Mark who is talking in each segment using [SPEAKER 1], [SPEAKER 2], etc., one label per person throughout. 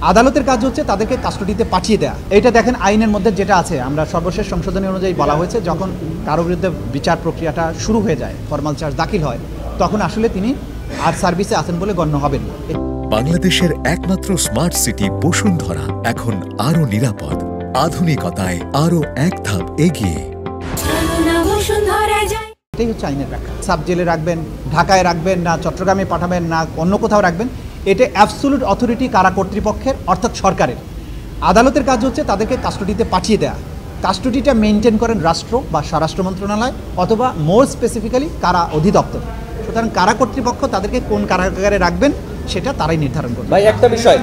[SPEAKER 1] আদালতের কাজ হচ্ছে তাদেরকে কাস্টডিতে পাঠিয়ে দেয়া। এটা দেখেন আইনের মধ্যে যেটা আছে, আমরা সর্বশেষ সংশোধনী অনুযায়ী বলা হয়েছে যখন কারো বিরুদ্ধে বিচার প্রক্রিয়াটা শুরু হয়ে যায়, ফরমাল চার্জ দাখিল হয়, তখন আসলে তিনি আর সার্ভিসে আছেন বলে গণ্য হবেন।
[SPEAKER 2] বাংলাদেশের একমাত্র স্মার্ট সিটি বসুন্ধরা এখন আরো নিরাপদ, আধুনিকতায় আরো এক ধাপ এগিয়ে।
[SPEAKER 1] এটাই হচ্ছে আইনের ব্যাখ্যা। সাব জেলে রাখবেন, ঢাকায় রাখবেন না চট্টগ্রামে পাঠাবেন না অন্য কোথাও রাখবেন, এটা অ্যাবসোলুট অথরিটি কারা কর্তৃপক্ষের, অর্থাৎ সরকারের। আদালতের কাজ হচ্ছে তাদেরকে কাস্টডিতে পাঠিয়ে দেয়া। কাস্টডিটা মেনটেন করেন রাষ্ট্র বা স্বরাষ্ট্র মন্ত্রণালয় অথবা মোর স্পেসিফিক্যালি কারা অধিদপ্তর। সুতরাং কারা কর্তৃপক্ষ তাদেরকে কোন কারাগারে রাখবেন সেটা তারাই নির্ধারণ করবে।
[SPEAKER 3] ভাই একটা বিষয়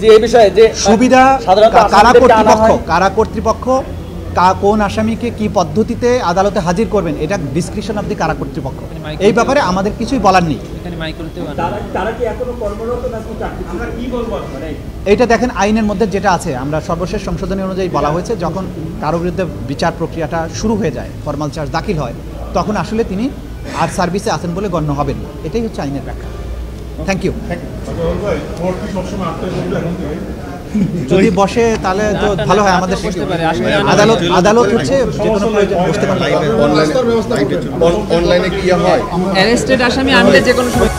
[SPEAKER 3] যে এই বিষয়ে যে
[SPEAKER 1] সুবিধা কারা কর্তৃপক্ষ কোন আসামিকে কি পদ্ধতিতে আদালতে হাজির করবেন এটা ডিসক্রিপশন অফ দি কারা কর্তৃপক্ষ। এই ব্যাপারে আমাদের কিছুই বলার নেই। এইটা দেখেন আইনের মধ্যে যেটা আছে, আমরা সর্বশেষ সংশোধনী অনুযায়ী বলা হয়েছে যখন কারো বিরুদ্ধে বিচার প্রক্রিয়াটা শুরু হয়ে যায়, ফরমাল চার্জ দাখিল হয়, তখন আসলে তিনি আর সার্ভিসে আছেন বলে গণ্য হবেন না। এটাই হচ্ছে আইনের ব্যাখ্যা। Thank you. যদি বসে তাহলে তো ভালো হয় আমাদের। আদালত হচ্ছে যে কোনো প্রয়োজন বসতে পারে।
[SPEAKER 4] অনলাইনে কি হয়,
[SPEAKER 5] অ্যারেস্টেড আসামি আনলে যে কোনো সময়